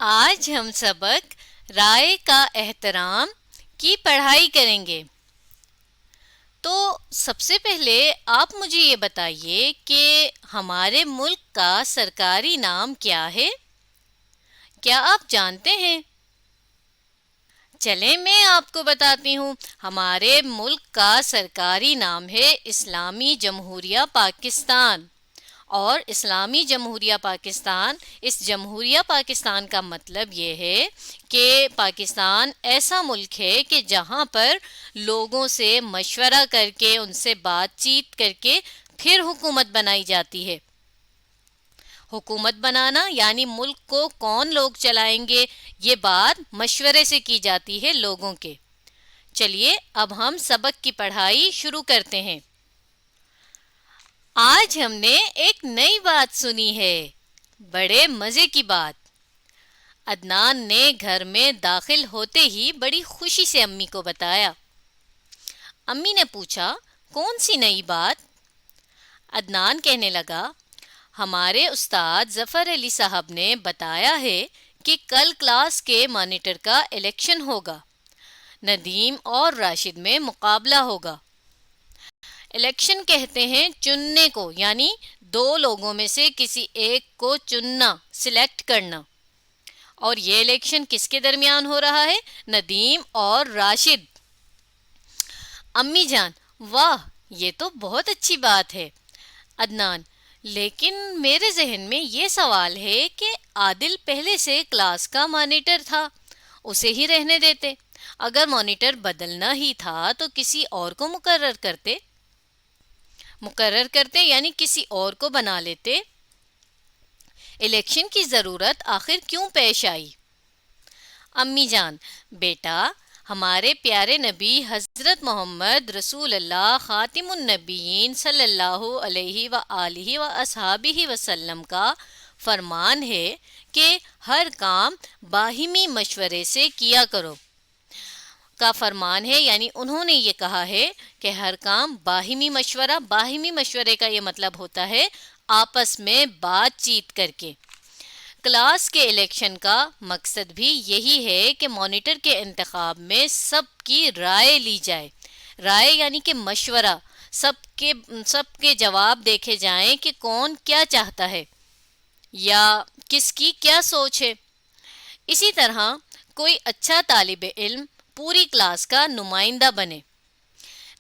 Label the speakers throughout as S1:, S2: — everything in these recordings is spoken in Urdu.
S1: آج ہم سبق رائے کا احترام کی پڑھائی کریں گے۔ تو سب سے پہلے آپ مجھے یہ بتائیے کہ ہمارے ملک کا سرکاری نام کیا ہے؟ کیا آپ جانتے ہیں؟ چلیں میں آپ کو بتاتی ہوں۔ ہمارے ملک کا سرکاری نام ہے اسلامی جمہوریہ پاکستان۔ اور اسلامی جمہوریہ پاکستان، اس جمہوریہ پاکستان کا مطلب یہ ہے کہ پاکستان ایسا ملک ہے کہ جہاں پر لوگوں سے مشورہ کر کے، ان سے بات چیت کر کے پھر حکومت بنائی جاتی ہے۔ حکومت بنانا یعنی ملک کو کون لوگ چلائیں گے، یہ بات مشورے سے کی جاتی ہے لوگوں کے۔ چلیے اب ہم سبق کی پڑھائی شروع کرتے ہیں۔ آج ہم نے ایک نئی بات سنی ہے، بڑے مزے کی بات۔ عدنان نے گھر میں داخل ہوتے ہی بڑی خوشی سے امی کو بتایا۔ امی نے پوچھا، کون سی نئی بات؟ عدنان کہنے لگا، ہمارے استاد ظفر علی صاحب نے بتایا ہے کہ کل کلاس کے مانیٹر کا الیکشن ہوگا۔ ندیم اور راشد میں مقابلہ ہوگا۔ الیکشن کہتے ہیں چننے کو، یعنی دو لوگوں میں سے کسی ایک کو چننا، سلیکٹ کرنا۔ اور یہ الیکشن کس کے درمیان ہو رہا ہے؟ ندیم اور راشد۔ امی جان، واہ، یہ تو بہت اچھی بات ہے۔ عدنان، لیکن میرے ذہن میں یہ سوال ہے کہ عادل پہلے سے کلاس کا مانیٹر تھا، اسے ہی رہنے دیتے۔ اگر مانیٹر بدلنا ہی تھا تو کسی اور کو مقرر کرتے یعنی کسی اور کو بنا لیتے۔ الیکشن کی ضرورت آخر کیوں پیش آئی؟ امی جان، بیٹا، ہمارے پیارے نبی حضرت محمد رسول اللہ خاتم النبیین صلی اللہ علیہ وآلہ وصحبہ وسلم کا فرمان ہے کہ ہر کام باہمی مشورے سے کیا کرو۔ کا فرمان ہے یعنی انہوں نے یہ کہا ہے کہ ہر کام باہمی مشورے کا یہ مطلب ہوتا ہے آپس میں بات چیت کر کے۔ کلاس کے الیکشن کا مقصد بھی یہی ہے کہ مانیٹر کے انتخاب میں سب کی رائے لی جائے۔ رائے یعنی کہ مشورہ، سب کے جواب دیکھے جائیں کہ کون کیا چاہتا ہے یا کس کی کیا سوچ ہے۔ اسی طرح کوئی اچھا طالب علم پوری کلاس کا نمائندہ بنے۔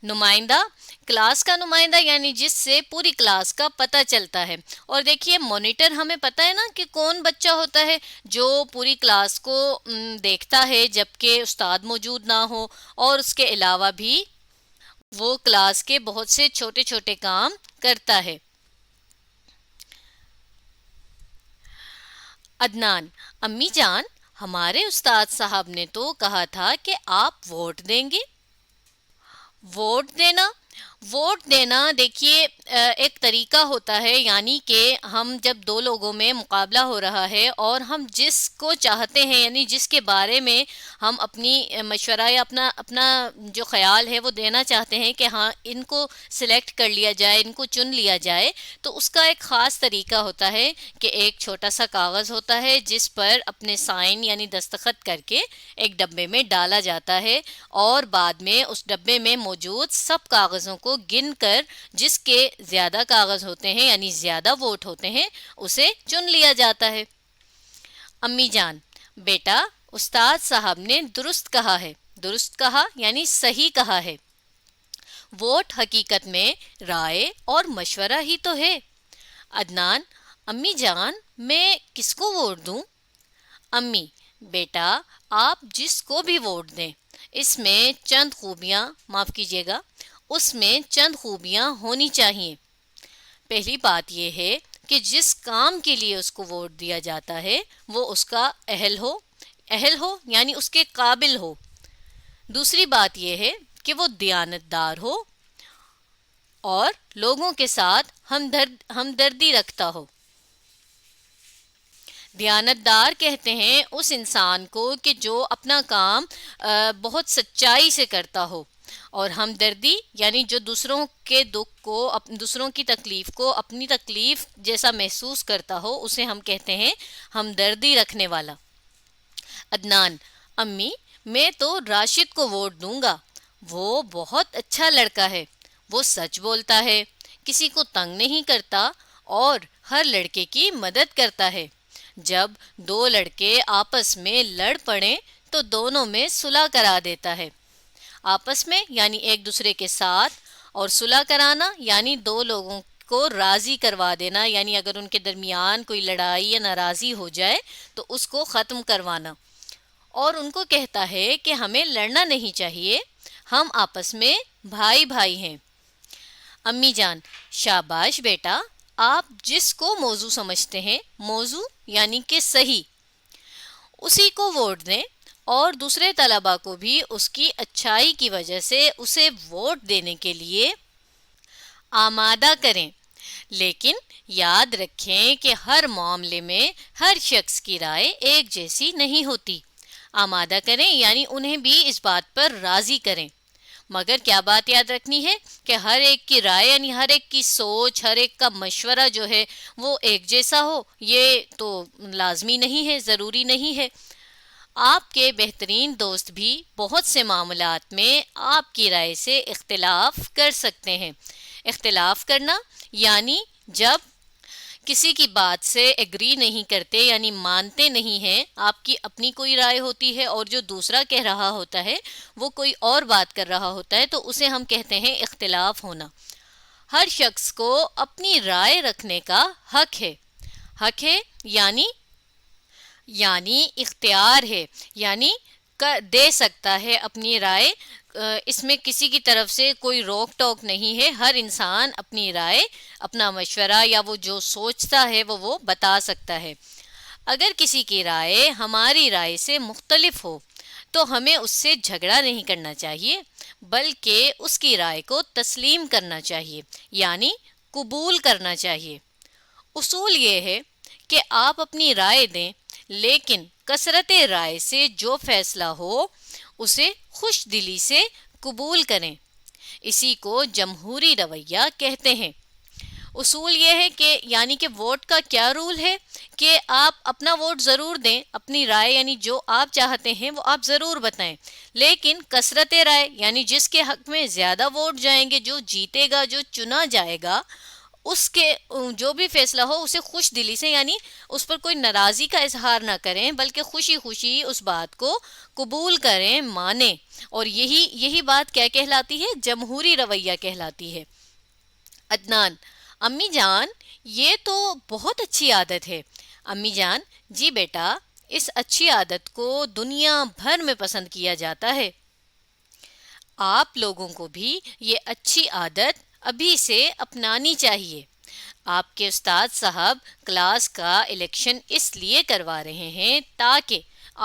S1: نمائندہ، کلاس کا نمائندہ یعنی جس سے پوری کلاس کا پتہ چلتا ہے۔ اور دیکھیے مانیٹر ہمیں پتہ ہے نا کہ کون بچہ ہوتا ہے جو پوری کلاس کو دیکھتا ہے جبکہ استاد موجود نہ ہو، اور اس کے علاوہ بھی وہ کلاس کے بہت سے چھوٹے چھوٹے کام کرتا ہے۔ عدنان، امی جان، ہمارے استاد صاحب نے تو کہا تھا کہ آپ ووٹ دیں گے۔ ووٹ دینا دیکھیے ایک طریقہ ہوتا ہے، یعنی کہ ہم جب دو لوگوں میں مقابلہ ہو رہا ہے اور ہم جس کو چاہتے ہیں یعنی جس کے بارے میں ہم اپنی مشورہ یا اپنا جو خیال ہے وہ دینا چاہتے ہیں کہ ہاں ان کو سلیکٹ کر لیا جائے، ان کو چن لیا جائے، تو اس کا ایک خاص طریقہ ہوتا ہے کہ ایک چھوٹا سا کاغذ ہوتا ہے جس پر اپنے سائن یعنی دستخط کر کے ایک ڈبے میں ڈالا جاتا ہے، اور بعد میں اس ڈبے میں موجود سب کاغذوں کو گن کر جس کے زیادہ کاغذ ہوتے ہیں یعنی زیادہ ووٹ ہوتے ہیں اسے چن لیا جاتا ہے۔ امی جان، بیٹا، استاد صاحب نے درست کہا ہے، درست کہا یعنی صحیح کہا ہے۔ ووٹ حقیقت میں رائے اور مشورہ ہی تو ہے۔ عدنان، امی جان، میں کس کو ووٹ دوں؟ امی، بیٹا، آپ جس کو بھی ووٹ دیں، اس میں چند خوبیاں ہونی چاہیے۔ پہلی بات یہ ہے کہ جس کام کے لیے اس کو ووٹ دیا جاتا ہے وہ اس کا اہل ہو یعنی اس کے قابل ہو۔ دوسری بات یہ ہے کہ وہ دیانتدار ہو اور لوگوں کے ساتھ ہمدردی رکھتا ہو۔ دیانتدار کہتے ہیں اس انسان کو کہ جو اپنا کام بہت سچائی سے کرتا ہو، اور ہمدردی یعنی جو دوسروں کے دکھ کو، دوسروں کی تکلیف کو اپنی تکلیف جیسا محسوس کرتا ہو، اسے ہم کہتے ہیں ہمدردی رکھنے والا۔ عدنان: امی، میں تو راشد کو ووٹ دوں گا، وہ بہت اچھا لڑکا ہے، وہ سچ بولتا ہے، کسی کو تنگ نہیں کرتا اور ہر لڑکے کی مدد کرتا ہے۔ جب دو لڑکے آپس میں لڑ پڑیں تو دونوں میں صلح کرا دیتا ہے۔ آپس میں یعنی ایک دوسرے کے ساتھ، اور صلح کرانا یعنی دو لوگوں کو راضی کروا دینا، یعنی اگر ان کے درمیان کوئی لڑائی یا ناراضی ہو جائے تو اس کو ختم کروانا۔ اور ان کو کہتا ہے کہ ہمیں لڑنا نہیں چاہیے، ہم آپس میں بھائی بھائی ہیں۔ امی جان: شاباش بیٹا، آپ جس کو موضوع سمجھتے ہیں، موضوع یعنی کہ صحیح، اسی کو ووٹ دیں، اور دوسرے طلباء کو بھی اس کی اچھائی کی وجہ سے اسے ووٹ دینے کے لیے آمادہ کریں۔ لیکن یاد رکھیں کہ ہر معاملے میں ہر شخص کی رائے ایک جیسی نہیں ہوتی۔ آمادہ کریں یعنی انہیں بھی اس بات پر راضی کریں، مگر کیا بات یاد رکھنی ہے کہ ہر ایک کی رائے یعنی ہر ایک کی سوچ، ہر ایک کا مشورہ جو ہے وہ ایک جیسا ہو، یہ تو لازمی نہیں ہے، ضروری نہیں ہے۔ آپ کے بہترین دوست بھی بہت سے معاملات میں آپ کی رائے سے اختلاف کر سکتے ہیں۔ اختلاف کرنا یعنی جب کسی کی بات سے ایگری نہیں کرتے یعنی مانتے نہیں ہیں، آپ کی اپنی کوئی رائے ہوتی ہے اور جو دوسرا کہہ رہا ہوتا ہے وہ کوئی اور بات کر رہا ہوتا ہے، تو اسے ہم کہتے ہیں اختلاف ہونا۔ ہر شخص کو اپنی رائے رکھنے کا حق ہے۔ حق ہے یعنی اختیار ہے، یعنی دے سکتا ہے اپنی رائے، اس میں کسی کی طرف سے کوئی روک ٹوک نہیں ہے، ہر انسان اپنی رائے، اپنا مشورہ یا وہ جو سوچتا ہے وہ بتا سکتا ہے۔ اگر کسی کی رائے ہماری رائے سے مختلف ہو تو ہمیں اس سے جھگڑا نہیں کرنا چاہیے، بلکہ اس کی رائے کو تسلیم کرنا چاہیے، یعنی قبول کرنا چاہیے۔ اصول یہ ہے کہ آپ اپنی رائے دیں، لیکن کثرت رائے سے جو فیصلہ ہو اسے خوش دلی سے قبول کریں۔ اسی کو جمہوری رویہ کہتے ہیں۔ اصول یہ ہے کہ یعنی کہ ووٹ کا کیا رول ہے کہ آپ اپنا ووٹ ضرور دیں، اپنی رائے یعنی جو آپ چاہتے ہیں وہ آپ ضرور بتائیں، لیکن کثرت رائے یعنی جس کے حق میں زیادہ ووٹ جائیں گے، جو جیتے گا، جو چنا جائے گا، اس کے جو بھی فیصلہ ہو اسے خوش دلی سے یعنی اس پر کوئی ناراضی کا اظہار نہ کریں، بلکہ خوشی خوشی اس بات کو قبول کریں، مانیں۔ اور یہی بات کیا کہلاتی ہے؟ جمہوری رویہ کہلاتی ہے۔ عدنان: امی جان، یہ تو بہت اچھی عادت ہے۔ امی جان: جی بیٹا، اس اچھی عادت کو دنیا بھر میں پسند کیا جاتا ہے۔ آپ لوگوں کو بھی یہ اچھی عادت ابھی سے اپنانی چاہیے۔ آپ کے استاد صاحب کلاس کا الیکشن اس لیے کروا رہے ہیں تاکہ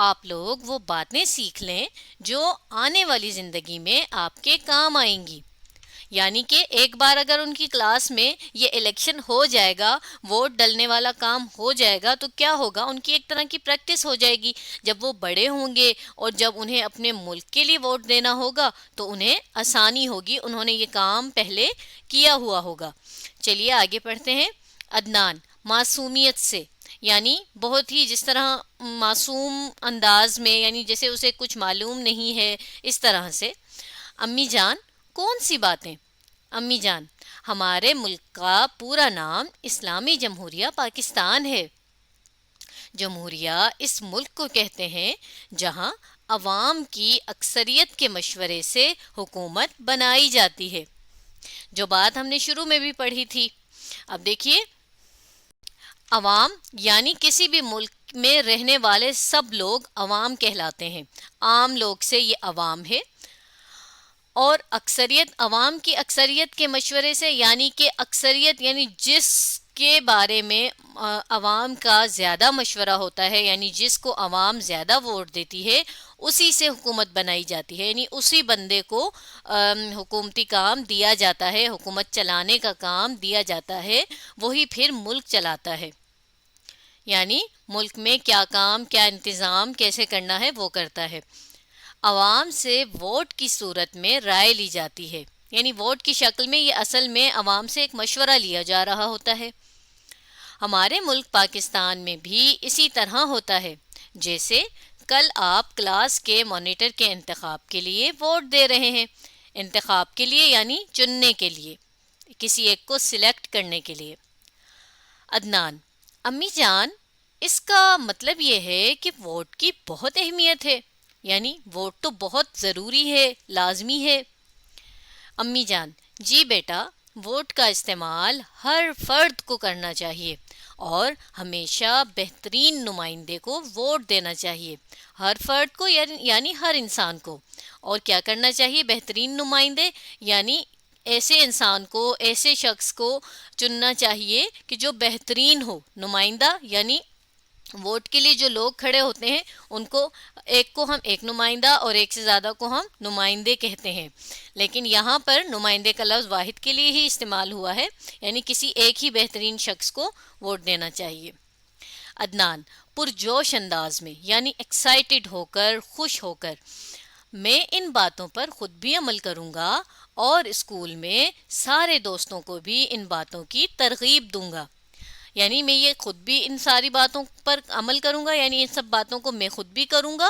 S1: آپ لوگ وہ باتیں سیکھ لیں جو آنے والی زندگی میں آپ کے کام آئیں گی۔ یعنی کہ ایک بار اگر ان کی کلاس میں یہ الیکشن ہو جائے گا، ووٹ ڈلنے والا کام ہو جائے گا، تو کیا ہوگا؟ ان کی ایک طرح کی پریکٹس ہو جائے گی۔ جب وہ بڑے ہوں گے اور جب انہیں اپنے ملک کے لیے ووٹ دینا ہوگا تو انہیں آسانی ہوگی، انہوں نے یہ کام پہلے کیا ہوا ہوگا۔ چلیے آگے پڑھتے ہیں۔ عدنان: معصومیت سے یعنی بہت ہی جس طرح معصوم انداز میں، یعنی جیسے اسے کچھ معلوم نہیں ہے، اس طرح سے۔ امی جان: کون سی باتیں؟ امی جان: ہمارے ملک کا پورا نام اسلامی جمہوریہ پاکستان ہے۔ جمہوریہ اس ملک کو کہتے ہیں جہاں عوام کی اکثریت کے مشورے سے حکومت بنائی جاتی ہے، جو بات ہم نے شروع میں بھی پڑھی تھی۔ اب دیکھیے، عوام یعنی کسی بھی ملک میں رہنے والے سب لوگ عوام کہلاتے ہیں۔ عام لوگ سے یہ عوام ہے، اور اکثریت، عوام کی اکثریت کے مشورے سے یعنی کہ اکثریت یعنی جس کے بارے میں عوام کا زیادہ مشورہ ہوتا ہے، یعنی جس کو عوام زیادہ ووٹ دیتی ہے، اسی سے حکومت بنائی جاتی ہے، یعنی اسی بندے کو حکومتی کام دیا جاتا ہے، حکومت چلانے کا کام دیا جاتا ہے، وہی پھر ملک چلاتا ہے۔ یعنی ملک میں کیا کام، کیا انتظام کیسے کرنا ہے وہ کرتا ہے۔ عوام سے ووٹ کی صورت میں رائے لی جاتی ہے، یعنی ووٹ کی شکل میں، یہ اصل میں عوام سے ایک مشورہ لیا جا رہا ہوتا ہے۔ ہمارے ملک پاکستان میں بھی اسی طرح ہوتا ہے۔ جیسے کل آپ کلاس کے مانیٹر کے انتخاب کے لیے ووٹ دے رہے ہیں. انتخاب کے لیے یعنی چننے کے لیے، کسی ایک کو سلیکٹ کرنے کے لیے. عدنان: امی جان، اس کا مطلب یہ ہے کہ ووٹ کی بہت اہمیت ہے، یعنی ووٹ تو بہت ضروری ہے، لازمی ہے. امی جان: جی بیٹا، ووٹ کا استعمال ہر فرد کو کرنا چاہیے اور ہمیشہ بہترین نمائندے کو ووٹ دینا چاہیے. ہر فرد کو یعنی ہر انسان کو. اور کیا کرنا چاہیے؟ بہترین نمائندے یعنی ایسے انسان کو، ایسے شخص کو چننا چاہیے کہ جو بہترین ہو. نمائندہ یعنی ووٹ کے لیے جو لوگ کھڑے ہوتے ہیں ان کو، ایک کو ہم ایک نمائندہ اور ایک سے زیادہ کو ہم نمائندے کہتے ہیں. لیکن یہاں پر نمائندے کا لفظ واحد کے لیے ہی استعمال ہوا ہے، یعنی کسی ایک ہی بہترین شخص کو ووٹ دینا چاہیے. عدنان: پرجوش انداز میں یعنی ایکسائٹڈ ہو کر، خوش ہو کر، میں ان باتوں پر خود بھی عمل کروں گا اور اسکول میں سارے دوستوں کو بھی ان باتوں کی ترغیب دوں گا. یعنی میں یہ خود بھی ان ساری باتوں پر عمل کروں گا، یعنی ان سب باتوں کو میں خود بھی کروں گا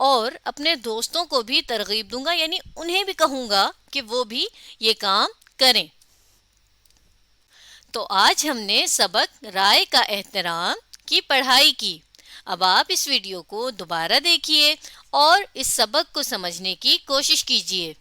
S1: اور اپنے دوستوں کو بھی ترغیب دوں گا، یعنی انہیں بھی کہوں گا کہ وہ بھی یہ کام کریں. تو آج ہم نے سبق رائے کا احترام کی پڑھائی کی. اب آپ اس ویڈیو کو دوبارہ دیکھیے اور اس سبق کو سمجھنے کی کوشش کیجیے.